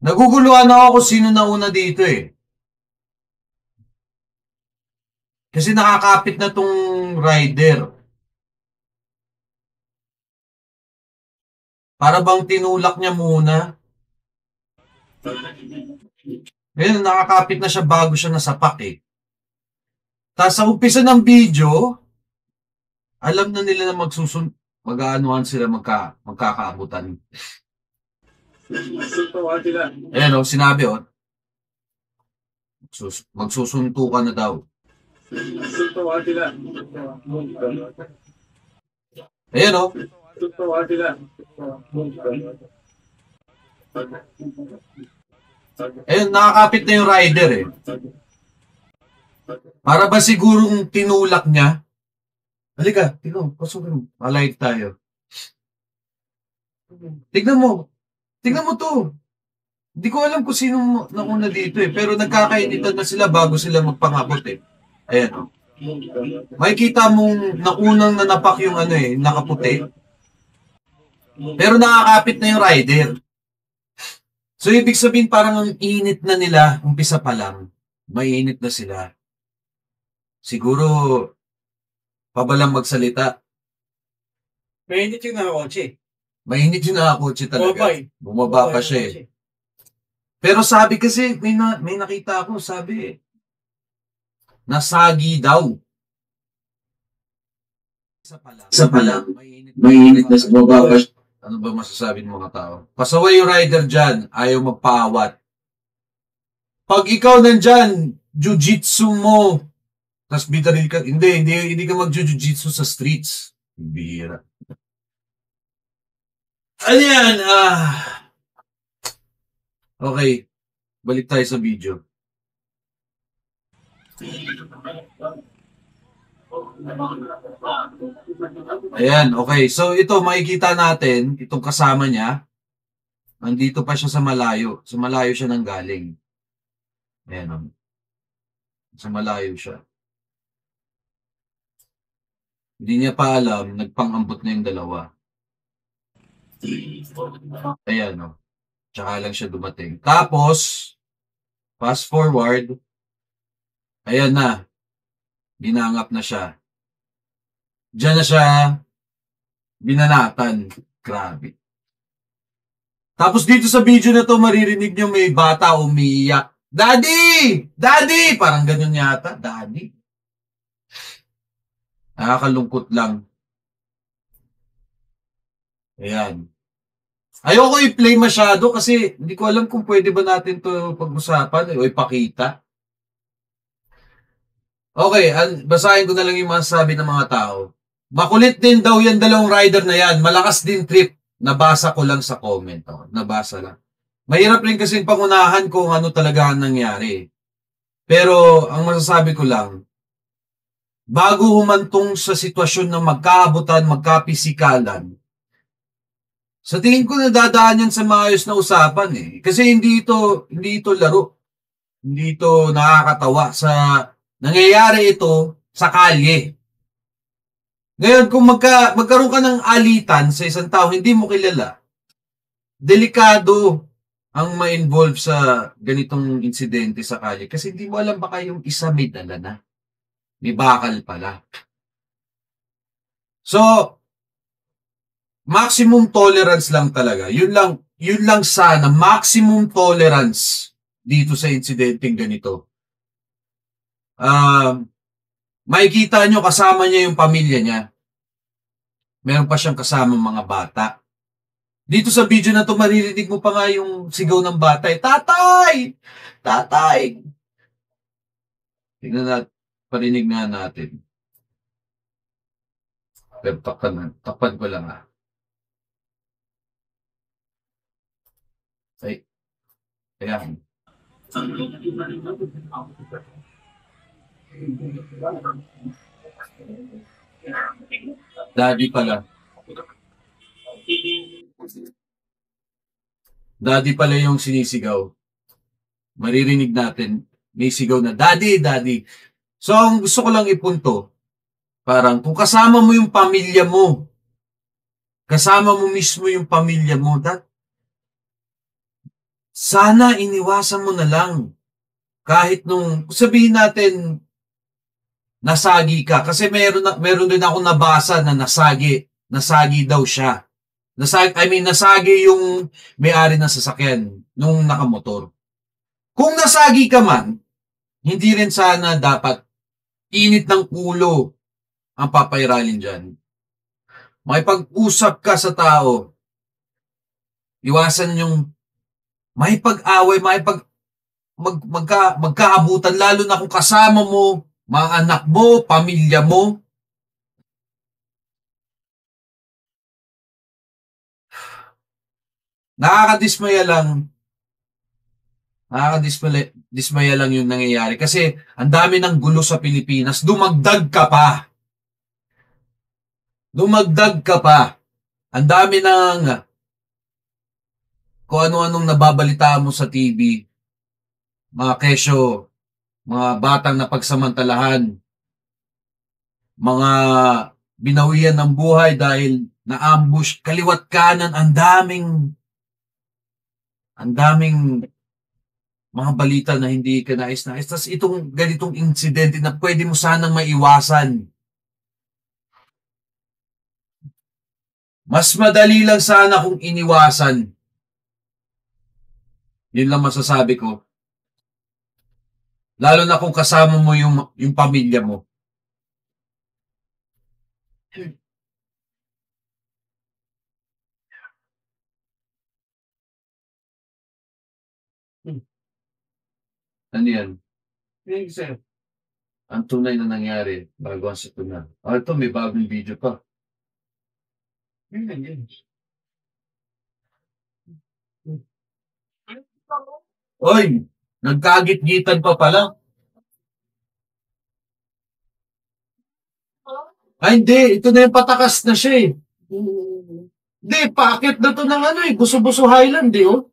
Naguguluhan ako kung sino nauna dito eh. Kasi nakakapit na tong rider. Para bang tinulak niya muna. Ngayon, nakakapit na siya bago siya nasapak eh. Tapos sa umpisa ng video, alam na nila na mag-aanuhan sila magkakaabutan. Ayan o, sinabi o. Magsusuntukan na daw. Ayan o. Ayun, nakakapit na yung rider eh. Para ba sigurong tinulak niya? Halika, tignan, pasukin mo. Alive tayo. Tignan mo. Tignan mo to. Hindi ko alam kung sino nauna dito eh. Pero nagkakainitan na sila bago sila magpangabot eh. Ayan o. Makikita mong naunang nanapak yung ano eh, nakaputi. Pero nakakapit na yung rider. So, ibig sabihin parang ang init na nila, umpisa pa lang, mainit na sila. Siguro, pabalang magsalita. Mainit yung nakakotse. Mainit yung nakakotse talaga. Bumaba pa siya eh. Kotse. Pero sabi kasi, may nakita ako, sabi, nasagi daw. Isa pa lang, mainit na sa baba pa siya. Ano ba masasabi ng mga tao? Pasaway yung rider dyan, ayaw magpaawat. Pag ikaw nandyan, jiu-jitsu mo, tas bitaril ka, hindi ka mag-jiu-jitsu sa streets. Bihira. Ano yan? Okay, balik tayo sa video. Ayan, okay. So ito, makikita natin, itong kasama niya, nandito pa siya sa malayo. Sa malayo siya nang galing. Ayan, sa malayo siya. Hindi niya pa alam, nagpang-ambot na yung dalawa. Ayan, no. Tsaka lang siya dumating. Tapos, fast forward, ayan na. Binangap na siya. Diyan na siya binanatan. Grabe. Tapos dito sa video na to, maririnig nyo may bata umiiyak. Daddy! Daddy! Parang ganun yata. Daddy. Nakakalungkot lang. Ayan. Ayoko i-play masyado kasi hindi ko alam kung pwede ba natin to pag-usapan o ipakita. Okay, basahin ko na lang yung masasabi ng mga tao. Makulit din daw yan dalawang rider na yan. Malakas din trip. Nabasa ko lang sa comment. Oh. Nabasa lang. Mahirap rin kasi pangunahan kung ano talaga ang nangyari. Pero ang masasabi ko lang, bago humantong sa sitwasyon ng magkaabutan, magkapisikalan, sa tingin ko nadadaan yan sa maayos na usapan eh. Kasi hindi ito laro. Hindi ito nakakatawa sa nangyayari ito sa kalye. Ngayon, kung magkaroon ka ng alitan sa isang tao, hindi mo kilala, delikado ang ma-involve sa ganitong insidente sa kalye. Kasi hindi mo alam baka yung isa may dala na. May bakal pala. So, maximum tolerance lang talaga. Yun lang sana, maximum tolerance dito sa insidenteng ganito. Makikita nyo kasama niya yung pamilya niya. Meron pa siyang kasama mga bata. Dito sa video na to, maririnig mo pa nga yung sigaw ng bata. Tatay! Tatay! Tingnan natin, parinig nga natin. Pero takpan ko lang ah. Ay, ayan. Daddy pala. Daddy pala yung sinisigaw. Maririnig natin may sigaw na, Daddy, Daddy. So, ang gusto ko lang ipunto, parang kung kasama mo yung pamilya mo, kasama mo mismo yung pamilya mo, sana iniwasan mo na lang. Kahit nung, sabihin natin, nasagi ka. Kasi meron din ako nabasa na nasagi. Nasagi daw siya. Nasagi yung may-ari ng sasakyan nung nakamotor. Kung nasagi ka man, hindi rin sana dapat init ng ulo ang papairalin dyan. Makipag-usap ka sa tao. Iwasan yung makipag-away, magkaabutan, lalo na kung kasama mo, mga anak mo, pamilya mo. Nakakadismaya lang yung nangyayari kasi ang dami ng gulo sa Pilipinas. Dumagdag ka pa. Ang dami ng kung ano-anong nababalita mo sa TV, mga kesyo, mga batang napagsamantalahan, mga binawian ng buhay dahil na-ambush, kaliwat kanan, ang daming mga balita na hindi ka nais-nais. Tapos itong ganitong insidente na pwede mo sanang maiwasan. Mas madali lang sana kung iniwasan. Yun lang masasabi ko. Lalo na kung kasama mo yung pamilya mo. Ano yan? Sir. Ang tunay na nangyari bago ang sakuna. Ito may bagong video pa. Yun. Oy, nagkagit-gitan pa pala. Ay, hindi. Ito na yung patakas na siya eh. Hindi, paakit na to ng ano eh. Buso-buso Highland eh, oh.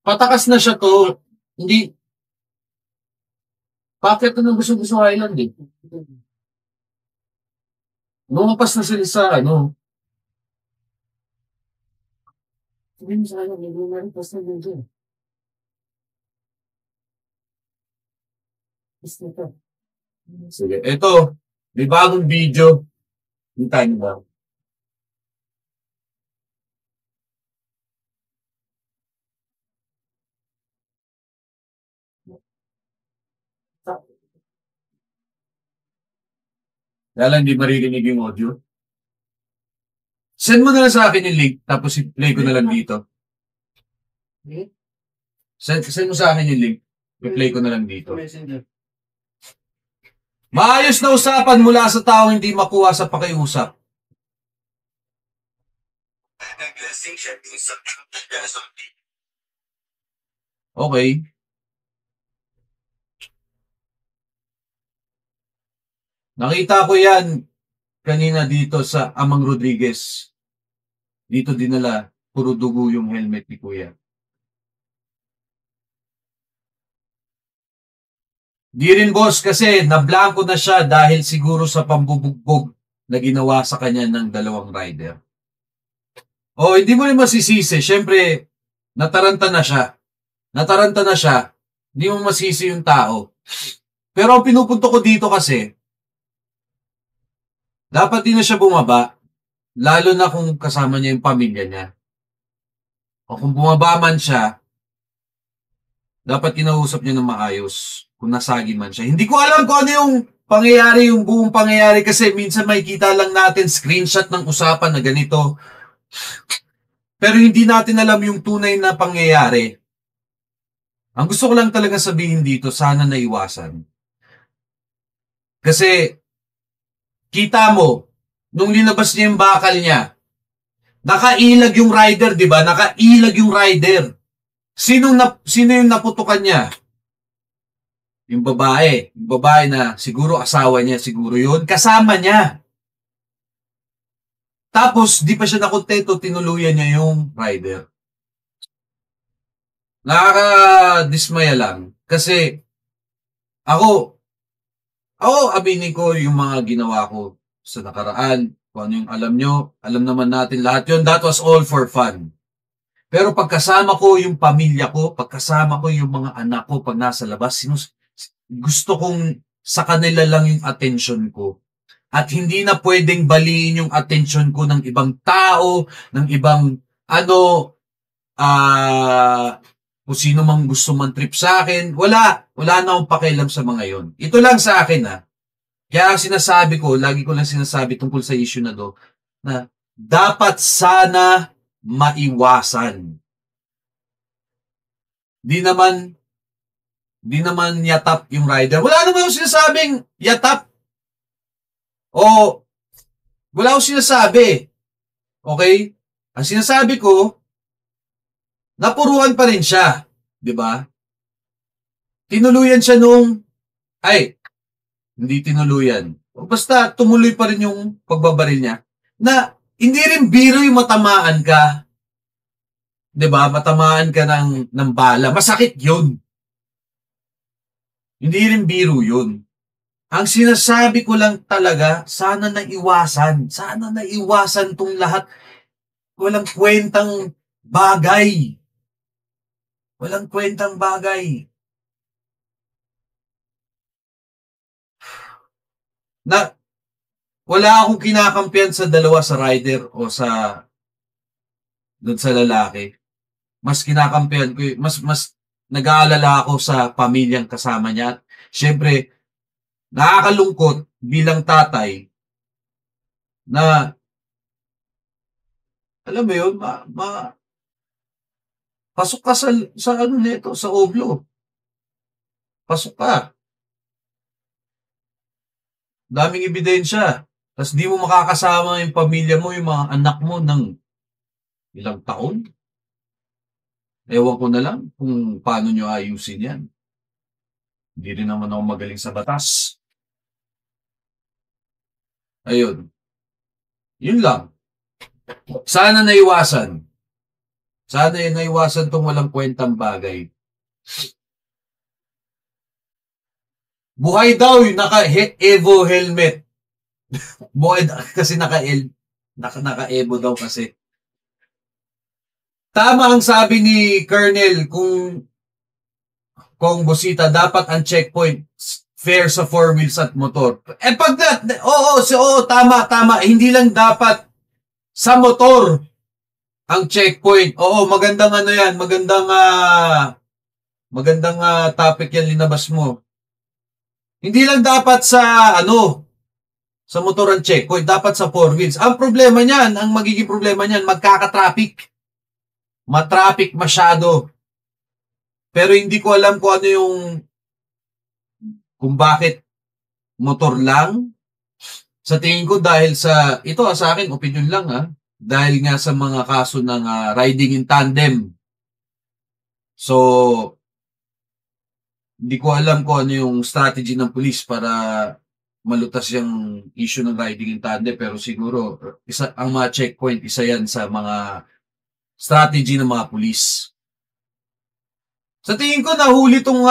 Patakas na siya to. Hindi. Paakit na ng buso-buso Highland eh. Lumapas na sila sa ano. Hindi sa ano, hindi na rin pas na video. Sige, ito. May bagong video. Hintayin mo ba? Kaya lang hindi maririnig yung audio. Send mo na lang sa akin yung link, tapos i-play ko na lang dito. Send mo sa akin yung link, i-play ko na lang dito. Maayos na usapan mula sa tao hindi makuha sa pakiusap. Okay. Nakita ko yan kanina dito sa Amang Rodriguez. Dito dinala, puro dugo yung helmet ni Kuya. Di rin boss kasi nablangko na siya dahil siguro sa pambubugbog na ginawa sa kanya ng dalawang rider. Hindi mo rin masisisi. Siyempre, nataranta na siya. Hindi mo masisi yung tao. Pero ang pinupunto ko dito kasi, dapat din na siya bumaba, lalo na kung kasama niya yung pamilya niya. O kung bumaba man siya, dapat kinausap niya ng maayos kung nasagi man siya. Hindi ko alam kung ano yung pangyayari, yung buong pangyayari kasi minsan makikita lang natin screenshot ng usapan na ganito. Pero hindi natin alam yung tunay na pangyayari. Ang gusto ko lang talaga sabihin dito, sana naiwasan. Kasi, kita mo, nung linabas niya yung bakal niya, nakailag yung rider, di ba? Nakailag yung rider. Sino yung naputukan niya? Yung babae. Yung babae na siguro asawa niya, siguro yun. Kasama niya. Tapos, di pa siya nakontento, tinuluyan niya yung rider. Nakakadismaya lang. Kasi, Ako, aminin ko yung mga ginawa ko sa nakaraan. Kung ano yung alam nyo, alam naman natin lahat yun. That was all for fun. Pero pagkasama ko yung pamilya ko, pagkasama ko yung mga anak ko pag nasa labas, gusto kong sa kanila lang yung attention ko. At hindi na pwedeng baliin yung attention ko ng ibang tao, ng ibang kung sino mang gusto man trip sa akin. Wala na akong pakialam sa mga yon. Ito lang sa akin Kaya sinasabi ko, lagi ko lang sinasabi tungkol sa issue na do, na dapat sana maiwasan. Di naman yatap yung rider. Wala naman akong sinasabing yatap. O, wala akong sinasabi. Okay? Ang sinasabi ko, napuruan pa rin siya. Diba? Tinuluyan siya hindi tinuluyan. Basta tumuloy pa rin yung pagbabaril niya. Na hindi rin biro yung matamaan ka. 'Di ba? Matamaan ka ng bala. Masakit 'yun. Hindi rin biro 'yun. Ang sinasabi ko lang talaga, sana naiwasan. Sana naiwasan tong lahat. Walang kwentang bagay. Walang kwentang bagay. Na wala akong kinakampiyan sa dalawa, sa rider o doon sa lalaki. Mas kinakampihan ko, mas nag-aalala ako sa pamilyang kasama niya. Siyempre, nakakalungkot bilang tatay na alam mo yun, pasok ka sa nito, sa oblo. Pasok ka. Daming ebidensya. Tapos di mo makakasama yung pamilya mo, yung mga anak mo ng ilang taon. Ewan ko na lang kung paano nyo ayusin yan. Hindi rin naman ako magaling sa batas. Ayun. Yun lang. Sana naiwasan. Sana naiwasan tong walang kwentang bagay. Buhay daw yung naka-Evo helmet. Buhay kasi naka-Evo daw kasi. Tama ang sabi ni Colonel kung Busita, dapat ang checkpoint fair sa 4 wheels at motor. Tama. Hindi lang dapat sa motor ang checkpoint. Oo, magandang yan. Magandang topic yan linabas mo. Hindi lang dapat sa motor ang checkpoint, dapat sa 4 wheels. Ang magiging problema niyan, magkaka-traffic. Matraffic masyado. Pero hindi ko alam kung bakit motor lang. Sa tingin ko dahil sa akin, opinion lang dahil nga sa mga kaso ng riding in tandem. So, hindi ko alam kung ano yung strategy ng police para malutas yung issue ng riding in tandem. Pero siguro, ang mga checkpoint, isa yan sa mga strategy ng mga police. Sa tingin ko, nahuli tong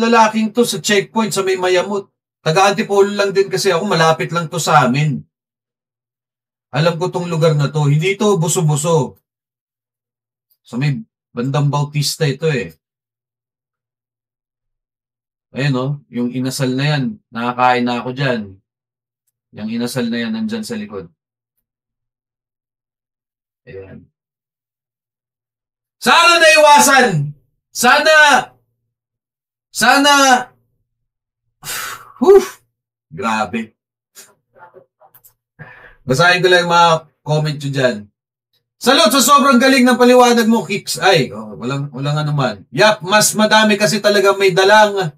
lalaking to sa checkpoint sa may Mayamot. Taga-Antipolo lang din kasi ako, malapit lang to sa amin. Alam ko tong lugar na to. Hindi to buso-buso. Sa may bandang Bautista ito Ayun yung inasal na yan. Nakakain na ako dyan. Yung inasal na yan nandyan sa likod. Ayan. Sana naiwasan! Sana grabe. Basahin ko lang yung mga comment nyo dyan. Salute sa sobrang galing ng paliwanag mo, Kicks. Walang anuman. Yap, mas madami kasi talaga may dalang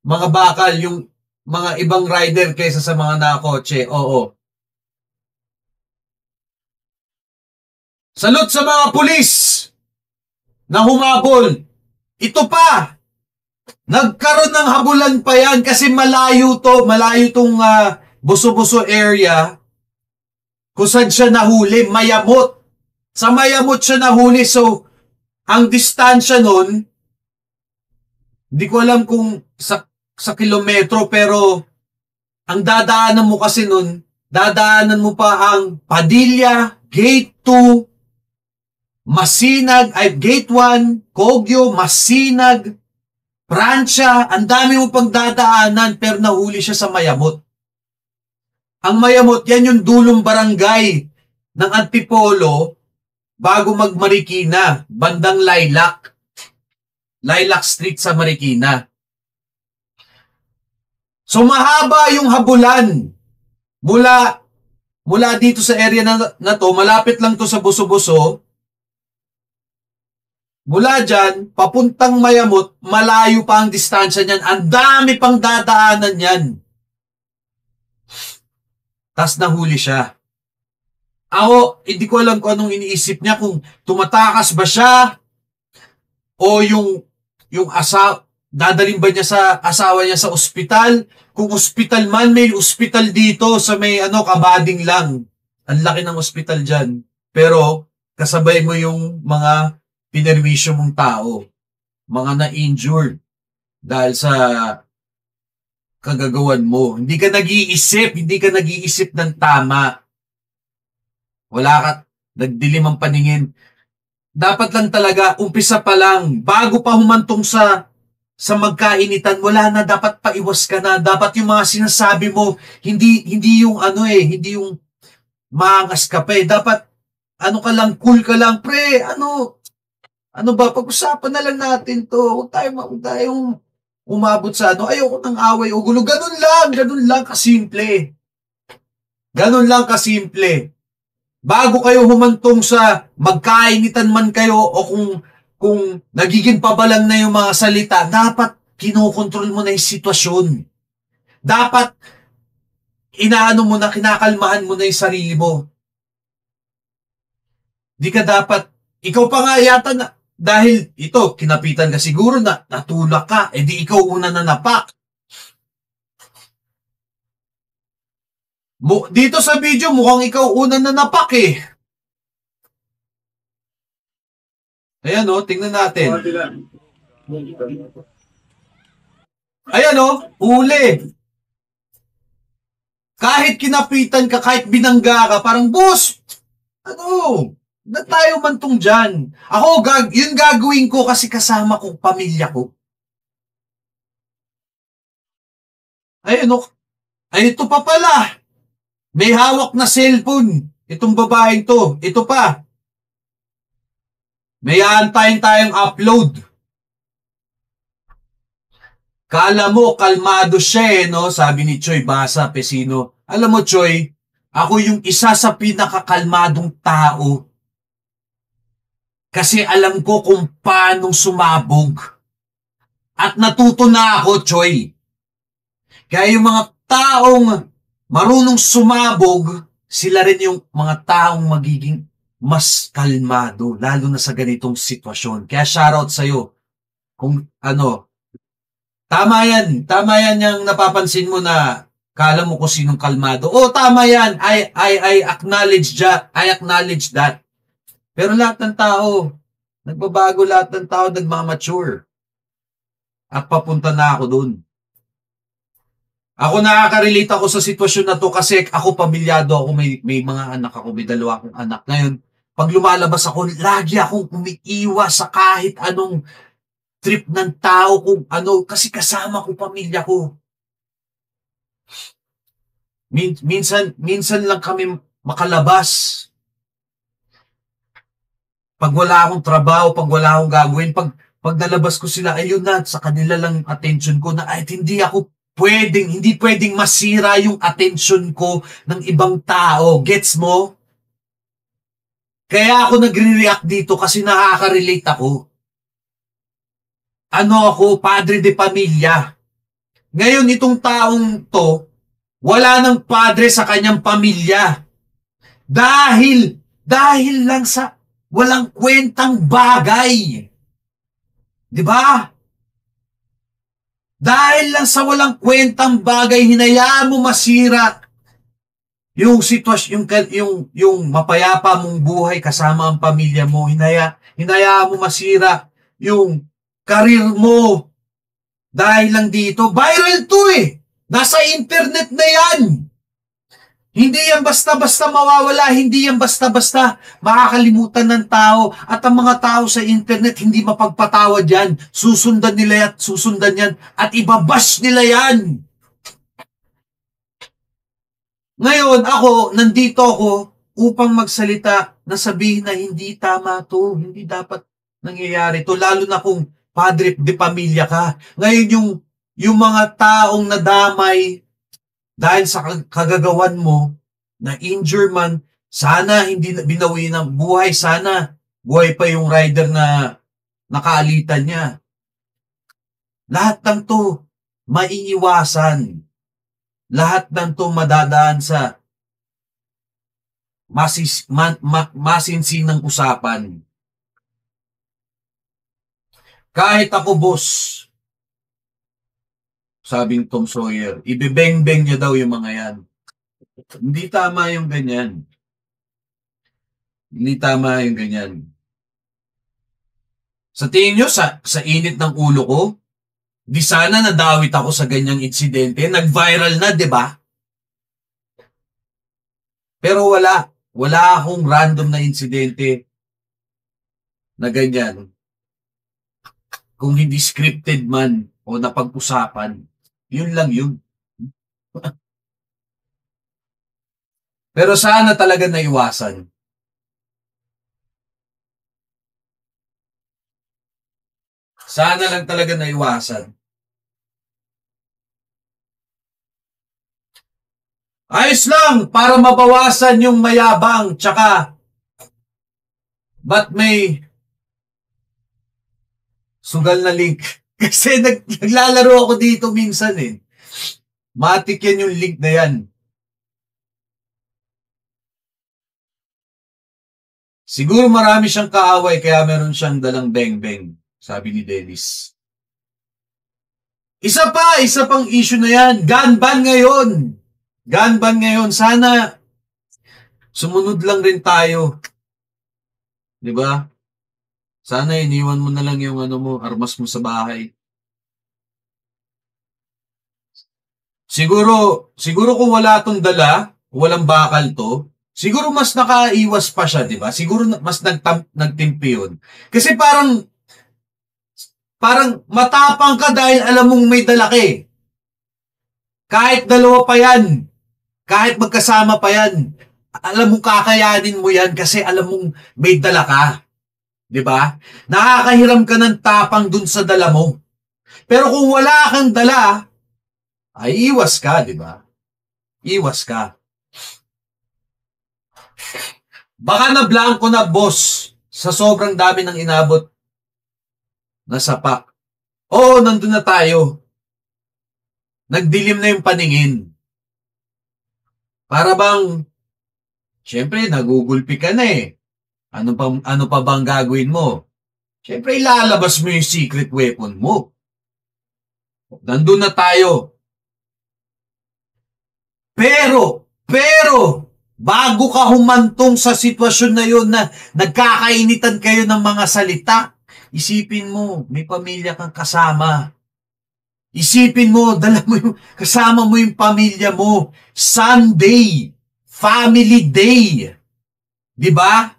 mga bakal yung mga ibang rider kaysa sa mga nakakotse. Oo. Salute sa mga pulis na humabol. Ito pa. Nagkaroon ng habulan pa yan kasi malayo tong Buso-Buso area kung saan siya nahuli, Mayamot. Sa Mayamot siya nahuli. So, ang distansya nun, hindi ko alam kung sa kilometro, pero ang dadaanan mo kasi nun, dadaanan mo pa ang Padilla, Gate 2, Masinag, Gate 1, Kogyo, Masinag, Pransya, ang dami mo pang dadaanan, pero nahuli siya sa Mayamot. Ang Mayamot, yan yung dulong barangay ng Antipolo bago mag-Marikina, bandang Lilac Street sa Marikina. So mahaba yung habulan mula dito sa area na to, malapit lang to sa Buso-Buso. Mula dyan, papuntang Mayamot, malayo pa ang distansya niyan. Ang dami pang dadaanan yan. Tas nahuli siya. Ako, hindi ko alam kung anong iniisip niya, kung tumatakas ba siya o yung dadalhin ba niya sa asawa niya sa ospital. Kung ospital man, may ospital dito sa may Kabading lang. Ang laki ng ospital dyan. Pero kasabay mo yung mga pinerwisyo mong tao, mga na-injured dahil sa kagagawan mo. Hindi ka nag-iisip ng tama. Wala ka, nagdilim ang paningin. Dapat lang talaga, umpisa pa lang, bago pa humantong sa magkainitan, wala na, dapat paiwas ka na. Dapat yung mga sinasabi mo, hindi yung hindi yung maangas ka pa eh. Dapat, ka lang, cool ka lang, pre, pag-usapan na lang natin to. Huwag tayong umabot sa ayoko ng away o gulo. Ganun lang kasimple. Ganun lang kasimple. Bago kayo humantong sa magkainitan man kayo o kung nagiging pabalang na yung mga salita, dapat kinokontrol mo na yung sitwasyon. Dapat kinakalmahan mo na yung sarili mo. Di ka dapat, ikaw pa nga yata na, dahil ito, kinapitan ka siguro na natulak ka, di ikaw una na napak. Dito sa video, mukhang ikaw una na napak eh. Ayan tingnan natin. Ayan uli. Kahit kinapitan ka, kahit binangga ka, parang, boss, na tayo mantong dyan. Ako, yun gagawin ko kasi kasama ko pamilya ko. Ayun, ay ito pa pala. May hawak na cellphone. Itong babaeng to. Ito pa. May aantayin tayong upload. Kala mo, kalmado siya sabi ni Choy Basa Pesino. Alam mo, Choy, ako yung isa sa pinakakalmadong tao. Kasi alam ko kung paano sumabog. At natuto na ako, Choy. Kaya yung mga taong marunong sumabog, sila rin yung mga taong magiging mas kalmado, lalo na sa ganitong sitwasyon. Kaya shoutout sa'yo. Kung tama yan yung napapansin mo na kala mo kung sinong kalmado. Tama yan. I acknowledge that. Pero lahat ng tao, nagbabago, lahat ng tao nagmamature. At papunta na ako dun. Ako nakaka-relate ako sa sitwasyon na to kasi ako pamilyado ako, may mga anak ako, may 2 akong anak. Ngayon, pag lumalabas ako, lagi akong umiiwas sa kahit anong trip ng tao kung kasi kasama ko pamilya ko. Minsan lang kami makalabas. Pag wala akong trabaho, pag wala akong gagawin, pag nalabas ko sila, ayun na, sa kanila lang attention ko na hindi pwedeng masira yung attention ko ng ibang tao. Gets mo? Kaya ako nagre-react dito kasi nakaka-relate ako. Ako, padre de pamilya. Ngayon, itong taong to, wala nang padre sa kanyang pamilya. Dahil lang sa walang kwentang bagay. Di ba? Dahil lang sa walang kwentang bagay, hinayaan mo masira yung sitwasyon, yung mapayapa mong buhay kasama ang pamilya mo. Hinayaan mo masira yung karir mo. Dahil lang dito, viral to eh. Nasa internet na yan. Hindi yan basta-basta mawawala, hindi yan basta-basta makakalimutan ng tao. At ang mga tao sa internet, hindi mapagpatawad yan. Susundan nila at susundan yan at ibabash nila yan. Ngayon, nandito ako upang magsalita na sabihin na hindi tama to, hindi dapat nangyayari to, lalo na kung padre de pamilya ka. Ngayon, yung mga taong nadamay dahil sa kagagawan mo, na injure man, sana hindi binawi ng buhay, sana buhay pa yung rider na nakaalitan niya. Lahat ng to maiiwasan. Lahat ng to madadaan sa masinsinang usapan. Kahit ako, boss, sabing Tom Sawyer, ibibeng-beng niya daw yung mga yan. Hindi tama yung ganyan. Hindi tama yung ganyan. Sa tingin nyo, sa init ng ulo ko, di sana nadawit ako sa ganyang insidente. Nag-viral na, di ba? Pero wala. Wala akong random na insidente na ganyan. Kung hindi scripted man o napag-usapan, yun lang yun. Pero sana talaga naiwasan. Sana lang talaga naiwasan. Ayos lang para mabawasan yung mayabang, tsaka ba't may sugal na link? Kasi naglalaro ako dito minsan eh. Matik yan yung link na yan. Siguro marami siyang kaaway kaya meron siyang dalang beng-beng, sabi ni Dennis. Isa pang issue na yan. Gun ban ngayon. Gun ban ngayon. Sana sumunod lang rin tayo. Di ba? Sana iniwan mo na lang yung armas mo sa bahay. Siguro kung wala tong dala, walang bakal to, siguro mas nakaiwas pa siya, di ba? Siguro mas nagtimpi yun. Kasi parang matapang ka dahil alam mong may dala ka eh. Kahit dalawa pa yan, kahit magkasama pa yan, alam mong kakayanin mo yan kasi alam mong may dala ka. Di ba? Nakakahiram ka ng tapang dun sa dala mo. Pero kung wala kang dala, ay iwas ka, di ba? Iwas ka. Baka na blanco na, boss, sa sobrang dami ng inabot na sapak. Oo, nandun na tayo. Nagdilim na yung paningin. Para bang, syempre, nagugulpi ka na eh. Ano pa bang gagawin mo? Syempre, ilalabas mo yung secret weapon mo. Nandun na tayo. Pero, bago ka humantong sa sitwasyon na yun na nagkakainitan kayo ng mga salita, isipin mo, may pamilya kang kasama. Isipin mo, kasama mo yung pamilya mo. Sunday, family day. Di ba?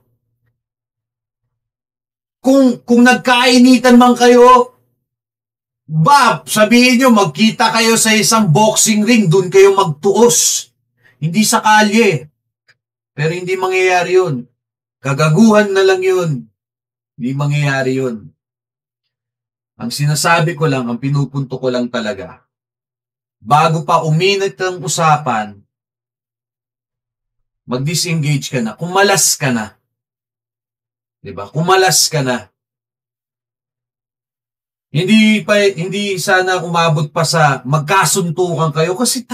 Kung nagkainitan man kayo, sabihin nyo, magkita kayo sa isang boxing ring, dun kayo magtuos. Hindi sa kalye. Pero hindi mangyayari yun. Kagaguhan na lang yun. Hindi mangyayari yun. Ang sinasabi ko lang, ang pinupunto ko lang talaga, bago pa uminit ang usapan, mag-disengage ka na, kumalas ka na. Diba? Kumalas ka na. Hindi sana umabot pa sa magkasuntukan kayo kasi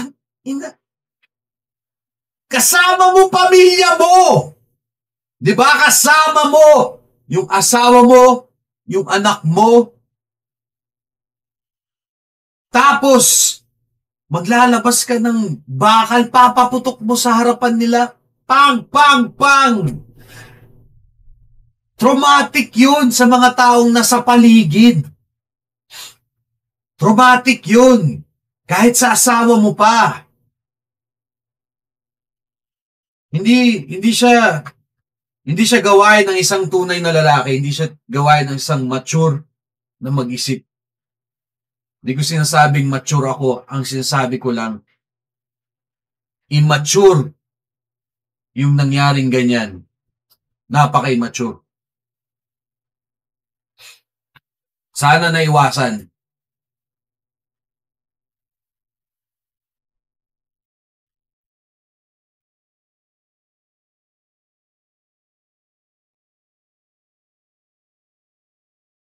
kasama mo pamilya mo. 'Di ba? Kasama mo yung asawa mo, yung anak mo. Tapos maglalabas ka ng bakal, papaputok mo sa harapan nila. Pang, pang, pang. Traumatic 'yun sa mga taong nasa paligid. Traumatic yun. Kahit sa asawa mo pa. Hindi siya gawain ng isang tunay na lalaki. Hindi siya gawain ng isang mature na mag-isip. Hindi ko sinasabing mature ako. Ang sinasabi ko lang, immature yung nangyaring ganyan. Napaka-immature. Sana naiwasan.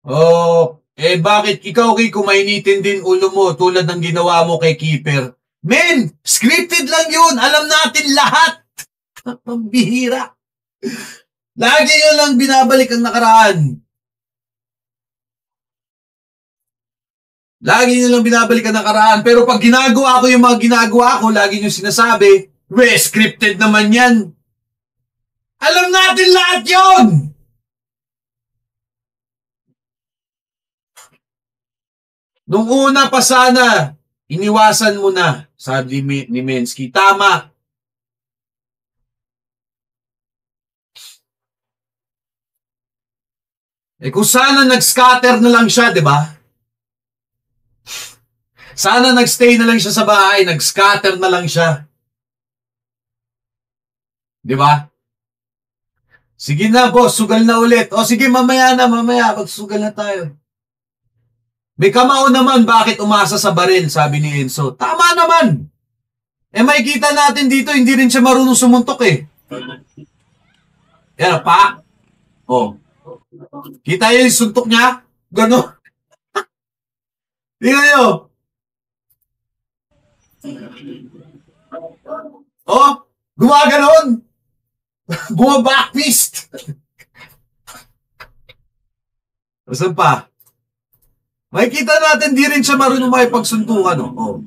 Oh, bakit ikaw kay kumainitin din ulo mo tulad ng ginawa mo kay Keeper? Men, scripted lang yun. Alam natin lahat. Ang bihira. Lagi yun lang binabalik ang nakaraan. Lagi nyo lang binabalik ang nakaraan. Pero pag ginagawa ko yung mga ginagawa ko, lagi nyo sinasabi, scripted naman yan. Alam natin lahat yun! Nung una pa sana, iniwasan mo na, sabi ni Mensky. Tama. Kung sana nag-scatter na lang siya, di ba? Sana nag-stay na lang siya sa bahay, nag-scatter na lang siya. Di ba? Sige na, boss, sugal na ulit. O sige, mamaya, magsugal na tayo. May kamao naman, bakit umasa sa baril, sabi ni Enzo. Tama naman. May kita natin dito, hindi rin siya marunong sumuntok eh. Yan, pa. Oh. Kita yung suntok niya? Gano'n. Tingnan nyo. Oh, gumaganon. Bumabackfist. Saan pa? Makikita natin, di rin siya marunong makipagsuntukan. Oh.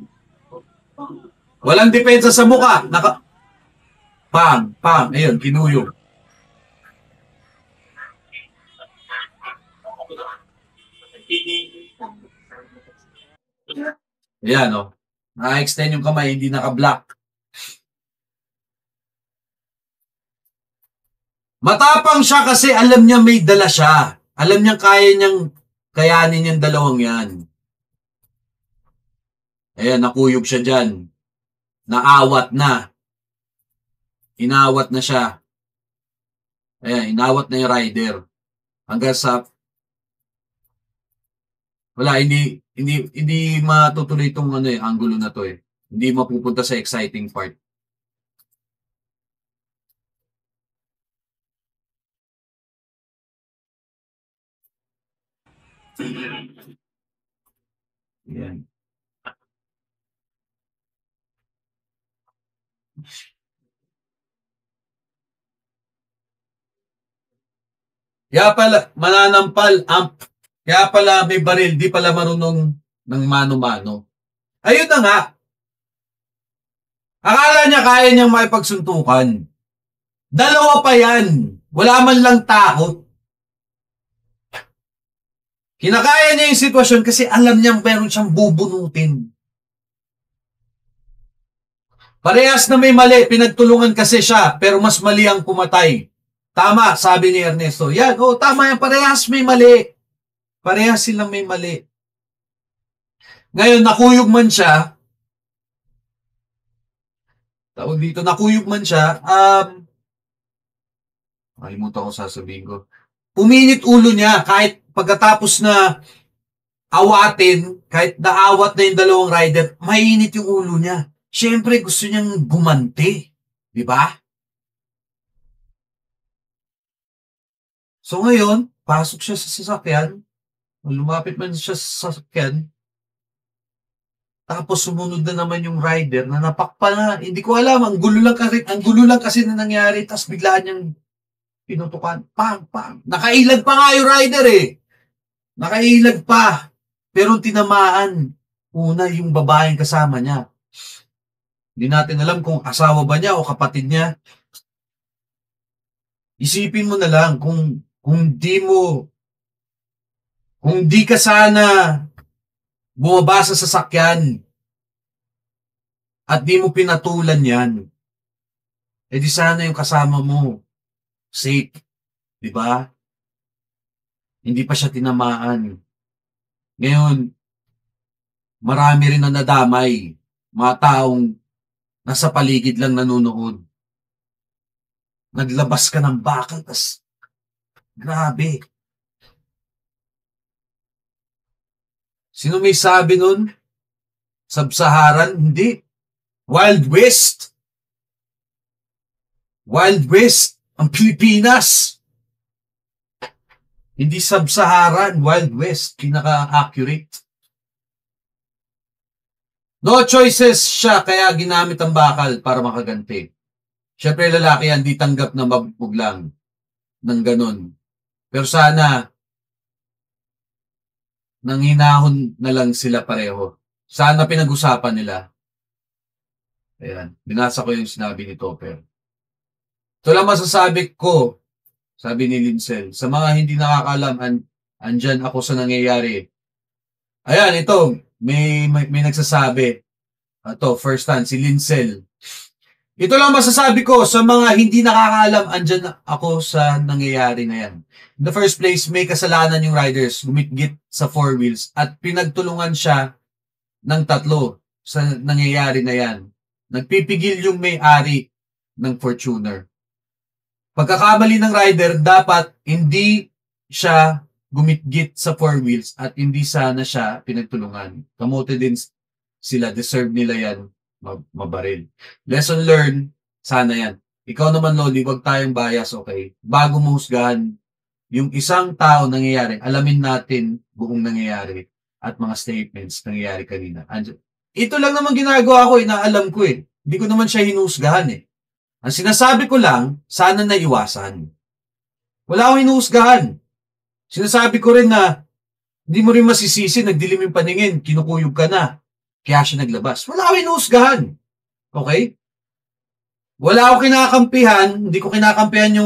Walang depensa sa muka. Pam. Ayun, kinuyo. Ayan, oh. Na-extend yung kamay, hindi naka-block. Matapang siya kasi alam niya may dala siya. Alam niya kayanin niyang dalawang yan. Ayan, nakuyog siya dyan. Naawat na. Inawat na siya. Ayan, inawat na yung rider. Hanggang sa wala, hindi matutuloy itong angulo na to eh. Hindi mapupunta sa exciting part. Yan. Kaya pala, mananampal, kaya pala may baril, di pala marunong ng mano-mano. Ayun na nga. Akala niya kaya niyang makipagsuntukan. Dalawa pa yan. Wala man lang takot. Kinakaya niya yung sitwasyon kasi alam niyang meron siyang bubunutin. Parehas na may mali, pinagtulungan kasi siya, pero mas mali ang pumatay. Tama, sabi ni Ernesto. Yan, tama yan, parehas may mali. Parehas silang may mali. Ngayon, nakuyog man siya, kalimutan ko sasabihin ko. Puminit ulo niya kahit pagkatapos na awatin, kahit naawat na yung dalawang rider, mainit yung ulo niya. Siyempre, gusto niyang gumanti. Di ba? So ngayon, pasok siya sa sasakyan. Lumapit man siya sa sasakyan. Tapos sumunod na naman yung rider na napakpa na. Hindi ko alam, ang gulo lang kasi na nangyari. Tapos biglaan niyang pinutukan. Pang. Nakailag pa nga yung rider eh. Nakailag pa. Pero tinamaan. Una, yung babaeng kasama niya. Hindi natin alam kung asawa ba niya o kapatid niya. Isipin mo na lang kung di ka sana bumaba sa sasakyan at di mo pinatulan yan, di sana yung kasama mo safe, di ba? Hindi pa siya tinamaan. Ngayon, marami rin na nadamay, mga taong nasa paligid lang nanonood. Naglabas ka ng bakal, tas grabe. Sino may sabi nun? Sub-Saharan? Hindi. Wild West. Wild West. Ang Pilipinas. Hindi Sub-Saharan. Wild West. Pinaka-accurate. No choices siya, kaya ginamit ang bakal para makaganti. Siyempre lalaki yan, di tanggap na mabugbog lang ng ganun. Pero sana, nanghinahon na lang sila pareho. Sana pinag-usapan nila. Ayan, binasa ko yung sinabi ni Topper. Ito lang masasabi ko, sabi ni Lincel, sa mga hindi nakakalam, andyan ako sa nangyayari. Ayan, ito, may nagsasabi. Ito, first hand, si Lincel. Ito lang masasabi ko, sa mga hindi nakakaalam, andyan ako sa nangyayari na yan. In the first place, may kasalanan yung riders, gumit-git sa four wheels, at pinagtulungan siya ng tatlo sa nangyayari na yan. Nagpipigil yung may-ari ng Fortuner. Pagkakamali ng rider, dapat hindi siya gumit-git sa four wheels at hindi sana siya pinagtulungan. Kamote din sila, deserve nila yan mabaril. Lesson learned, sana yan. Ikaw naman, Loli, wag tayong bias, okay? Bago mo husgahan yung isang tao nangyayari, alamin natin buong nangyayari at mga statements nangyayari kanina. Ito lang naman ginagawa ko, inaalam ko eh. Hindi ko naman siya hinusgahan eh. Ang sinasabi ko lang, sana naiwasan. Wala akong hinuhusgahan. Sinasabi ko rin na hindi mo rin masisisi, nagdilim yung paningin, kinukuyog ka na. Kaya siya naglabas. Wala akong hinuhusgahan. Okay? Wala akong kinakampihan, hindi ko kinakampihan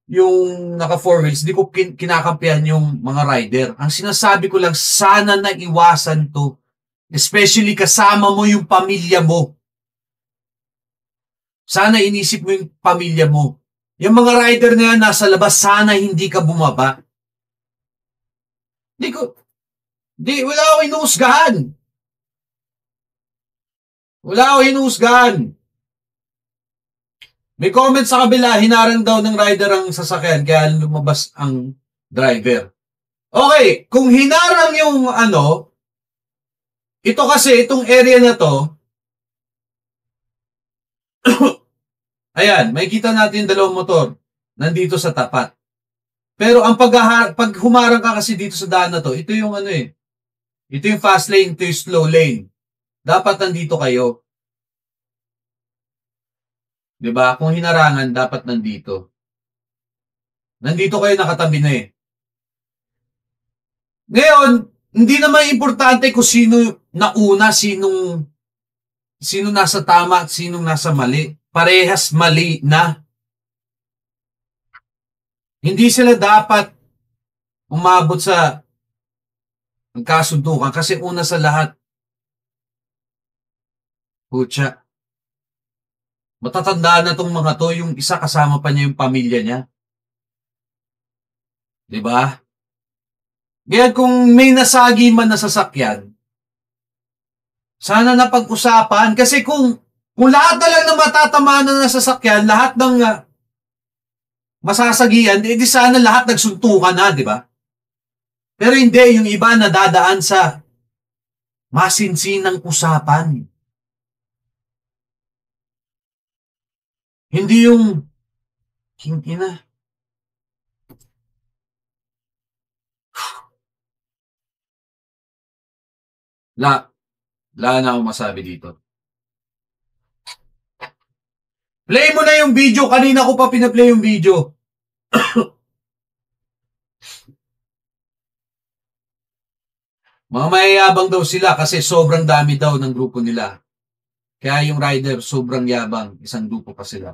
yung naka four wheels, hindi ko kinakampihan yung mga rider. Ang sinasabi ko lang, sana naiwasan to. Especially kasama mo yung pamilya mo. Sana inisip mo yung pamilya mo. Yung mga rider na yan nasa labas, sana hindi ka bumaba. Wala akong hinuhusgahan. Wala akong hinuhusgahan. May comment sa kabila, hinarang daw ng rider ang sasakyan, kaya lumabas ang driver. Okay, kung hinarang yung ito kasi, itong area na to, ayan, makikita natin yung dalawang motor, nandito sa tapat. Pero ang pag humarang ka kasi dito sa daan na to, ito yung ito yung fast lane, ito yung slow lane. Dapat nandito kayo. Diba? Kung hinarangan, dapat nandito. Nandito kayo nakatabi na eh. Ngayon, hindi naman importante kung sino nauna, sino nasa tama at sinong nasa mali. Parehas mali na. Hindi sila dapat umabot sa kasundukan kasi una sa lahat, putya, matatandaan na tong mga to, yung isa kasama pa niya yung pamilya niya. Diba? Kaya kung may nasagi man na sasakyan, sana napag-usapan. Kasi kung lahat na lang na matatamaan na sasakyan, lahat ng masasagian, di sana lahat nagsuntukan na, di ba? Pero hindi, yung iba nadadaan sa masinsinang usapan. Hindi yung ina. Wala na akong masabi dito. Play mo na yung video. Kanina ko pa pinaplay yung video. Mga mayayabang daw sila kasi sobrang dami daw ng grupo nila. Kaya yung rider sobrang yabang. Isang grupo pa sila.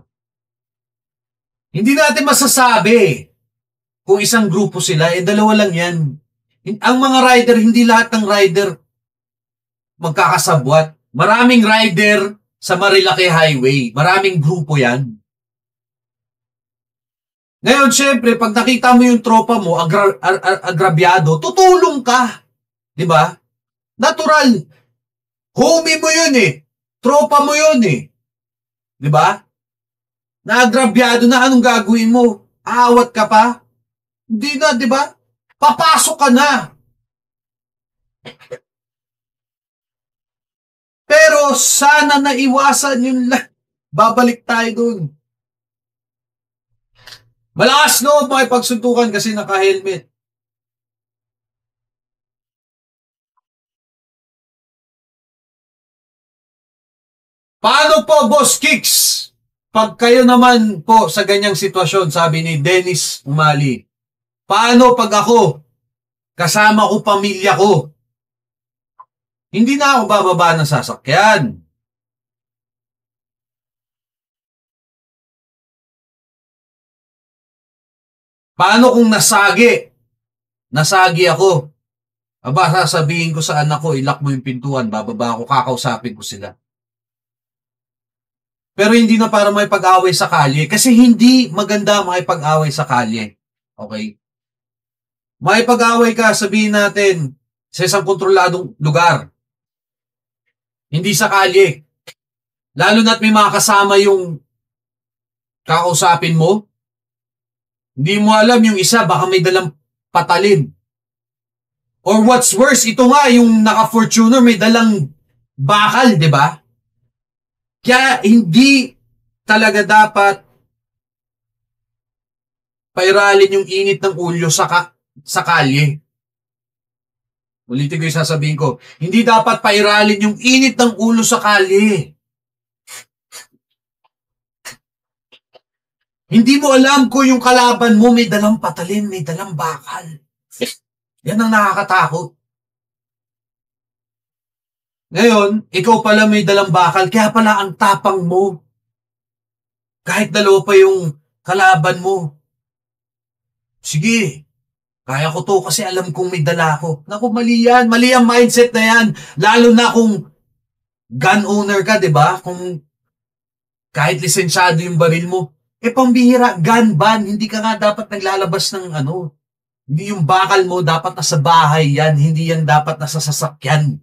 Hindi natin masasabi kung isang grupo sila. Dalawa lang yan. Ang mga rider, hindi lahat ng rider magkakasabwat. Maraming rider sa Marilaki Highway. Maraming grupo yan. Ngayon, syempre, pag nakita mo yung tropa mo, agrabyado, tutulong ka. Diba? Natural. Homie mo yun eh. Tropa mo yun eh. Diba? Naagrabyado na, anong gagawin mo? Aawat ka pa? Hindi na, diba? Papasok ka na. Pero sana naiwasan yung babalik tayo dun. Malakas loob makipagsuntukan kasi naka-helmet. Paano po, Boss Kicks? Pag kayo naman po sa ganyang sitwasyon, sabi ni Dennis Umali, paano pag ako, kasama ko pamilya ko, hindi na ako bababa ng sasakyan. Paano kung nasagi? Nasagi ako. Aba, sasabihin ko sa anak ko, ilock mo yung pintuan, bababa ako, kakausapin ko sila. Pero hindi na para makipag-away sa kalye. Kasi hindi maganda makipag-away sa kalye. Okay? Makipag-away ka, sabihin natin, sa isang kontroladong lugar. Hindi sa kalye. Lalo na't may mga kasama yung kakausapin mo. Hindi mo alam yung isa, baka may dalang patalin. Or what's worse, ito nga, yung naka-Fortuner may dalang bakal, di ba? Kaya hindi talaga dapat pairalin yung init ng ulo sa kalye. Ulitin ko yung sasabihin ko. Hindi dapat pairalin yung init ng ulo sa kalye. Hindi mo alam kung yung kalaban mo may dalang patalin, may dalang bakal. Yan ang nakakatakot. Ngayon, ikaw pala may dalang bakal, kaya pala ang tapang mo. Kahit dalawa pa yung kalaban mo. Sige, kaya ko to kasi alam kong may dala ko. Naku, mali yan. Mali ang mindset na yan. Lalo na kung gun owner ka, di ba? Kung kahit lisensyado yung baril mo. Pambihira, gun ban. Hindi ka nga dapat naglalabas ng Hindi yung bakal mo dapat nasa bahay yan. Hindi yan dapat nasa sasakyan.